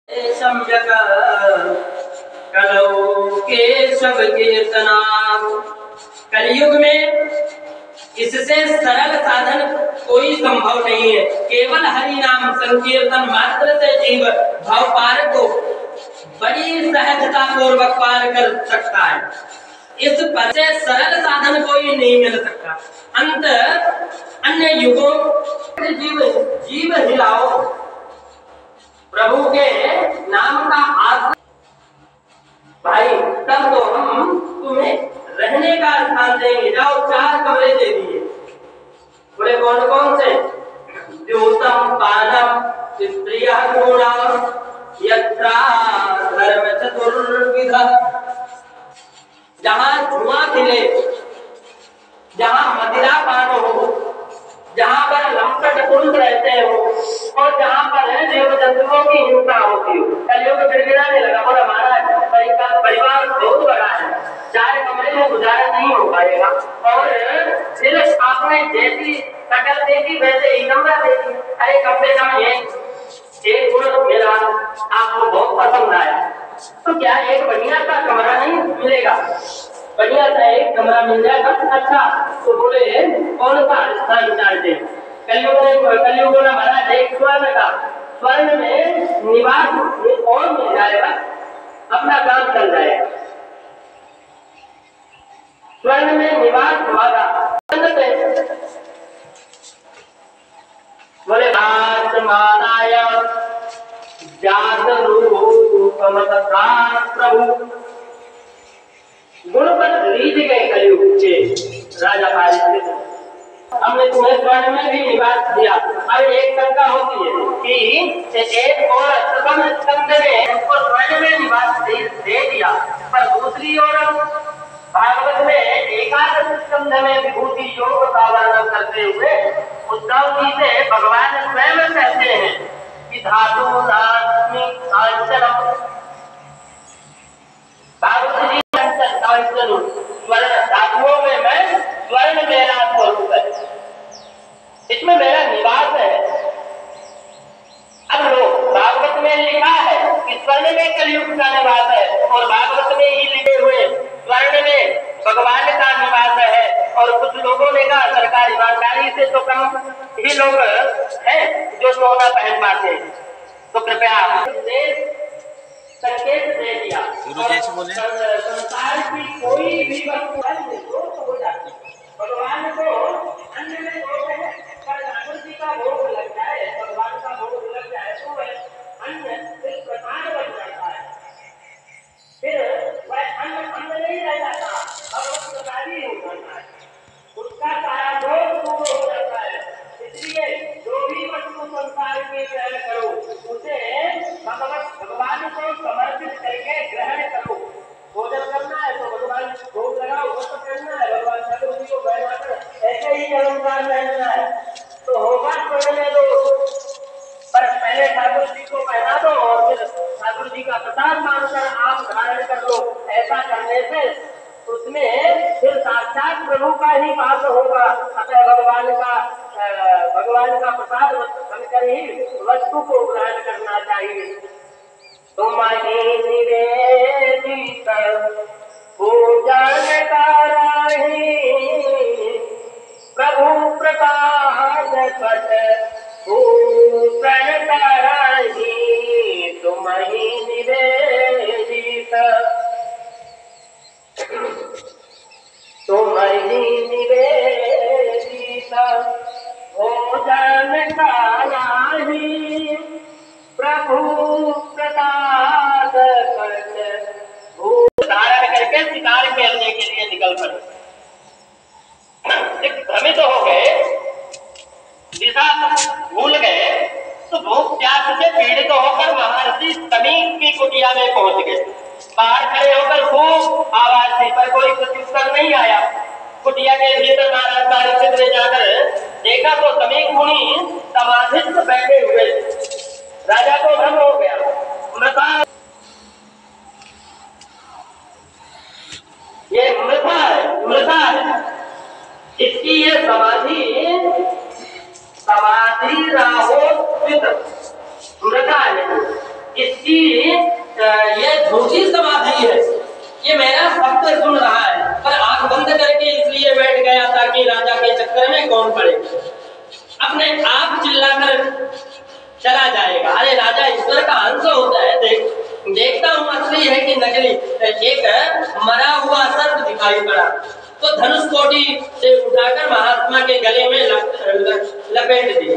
सम्यक कलौ केशव कीर्तना। कलयुग में इससे सरल साधन कोई संभव नहीं है। केवल हरि नाम संकीर्तन मात्र से जीव भव पार को बड़ी सहजता पूर्वक पार कर सकता है। इस पर से सरल साधन कोई नहीं मिल सकता। अंत अन्य युगों जीव हिलाओ प्रभु के नाम का आश्रय भाई, तब तो हम तुम्हें रहने का स्थान देंगे। जाओ 4 कमरे दे दिए। बोले कौन कौन से? द्योतम पादम स्त्रियः गुणा यत्रा धर्म चतुर्विध। जहाँ धुआं खिले, जहाँ मदिरा पान हो, जहाँ पर लंपट पुरुष रहते हो और जहाँ पर जीव जंतुओं की हिंसा होती हो। कलयुग गिड़गिड़ाने लगा, बोला महाराज परिवार बहुत बड़ा है, 4 कमरे में गुजारा नहीं हो पाएगा। और फिर आपने जैसी शकल देखी वैसे ही कमरा देखी। अरे कमरे का एक गुण मेरा आपको बहुत पसंद आया, तो क्या एक बढ़िया सा कमरा नहीं मिलेगा? बढ़िया सा एक कमरा मिल जाएगा। अच्छा, तो बोले कौन सा स्थान चाहते? कलयुग में महाराज एक स्वर्ण का, स्वर्ण में निवास और मिल जाएगा, अपना काम चल जाएगा। स्वर्ण में निवास होगा। बोले मानाया जात रूप प्रभु गुण पर रीझ गए कलयुग के राजा पारिस्थित। हमने तुम्हें स्वर्ण में भी निवास दिया। अब एक शंका होती है कि एक और स्कंद में उनको स्वर्ण में निवास दे दिया, पर दूसरी ओर भागवत में एकादश स्कंद में विभूति योग का वर्णन करते हुए उद्धव जी से भगवान स्वयं कहते हैं कि धातु नास्मि कांचनम। भागवत जी स्वर्ण धातुओं में मैं स्वर्ण मेरा स्वरूप है, इसमें मेरा निवास है। अब लोग भागवत में लिखा है कि स्वर्ण में कलयुग का निवास है, और भागवत में ही लिखे हुए स्वर्ण में भगवान का निवास है। और कुछ लोगों ने कहा सरकार ईमानदारी से तो कम ही लोग हैं जो सोना पहन पाते हैं, तो कृपया संकेत दे दिया। संसार की कोई भी वस्तु हो जाती है। भगवान को अन्य में दोष है, पर ठाकुर जी का भोग लग जाए, भगवान का भोग लग जाए तो वह अन्य इस प्रकार बन जाता है। फिर वह अन्य नहीं रह जाता, भगवत प्रसादी हो जाता है, उसका सारा दोष दूर हो जाता है। इसलिए जो भी वस्तु संसार में ग्रहण करो उसे भगवान को समर्पित करके ग्रहण करो। भोजन करना है तो भगवान भोग लगाओ, वस्त्र पहनना है भगवान ठाकुर जी को बैठाकर ऐसे ही अलंकार पहनना है तो होगा पहनने दो, पर पहले ठाकुर जी को पहना दो और फिर ठाकुर जी का प्रसाद मानकर आप धारण कर लो। ऐसा करने से उसमें फिर साक्षात प्रभु का ही पास होगा। अतः भगवान का प्रसाद बनकर ही वस्तु को ग्रहण करना चाहिए। तुम्हारी निवेदित पूजन कराही प्रभु प्रसाद पट भूषण कराही। तुम्हारी निवेदित भोजन कराही प्रभु प्रसाद धारण करके शिकार खेलने के लिए निकल पड़े। भ्रमित हो गए, दिशा भूल गए, तो भूख प्यास से पीड़ित होकर महर्षि तमीक की कुटिया में पहुंच गए। बाहर खड़े होकर खूब आवाज दी, पर कोई प्रत्युत्तर नहीं आया। कुटिया के भीतर महाराज पारिस्थित ने जाकर देखा तो तमीक मुनि समाधिस्थ बैठे हुए। राजा को भ्रम हो गया। ये मृता है, इसकी ये समाधि राहोस्थित मृता है, इसकी ये झूठी समाधि है, ये मेरा शब्द सुन रहा है, पर आंख बंद करके इसलिए बैठ गया ताकि राजा के चक्कर में कौन पड़े, अपने आप चिल्लाकर चला जाएगा। अरे राजा ईश्वर का अंश होता है, देखता हूँ असली है कि नकली। एक मरा हुआ सर्प दिखाई पड़ा तो धनुष कोटि से उठाकर महात्मा के गले में लपेट दिया,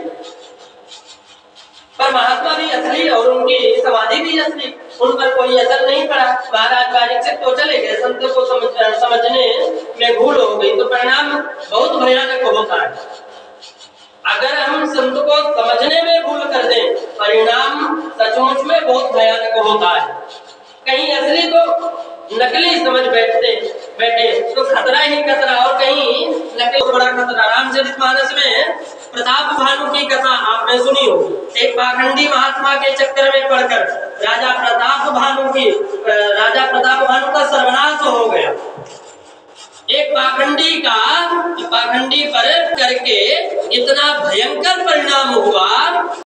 पर महात्मा भी असली और उनकी समाधि भी असली, उन पर कोई असर नहीं पड़ा। महाराज परीक्षित तो चले गए, संत को समझने में भूल हो गई तो परिणाम बहुत भयानक होता है। अगर हम संत को समझने में भूल कर दें, परिणाम सचमुच में बहुत भयानक होता है। कहीं असली तो नकली समझ बैठे तो खतरा ही खतरा, और कहीं नकली तो बड़ा खतरा। रामचरितमानस में प्रताप भानु की कथा आपने सुनी होगी। एक पाखंडी महात्मा के चक्कर में पड़कर राजा प्रताप भानु का सर्वनाश हो गया। एक पाखंडी पर करके इतना भयंकर परिणाम हुआ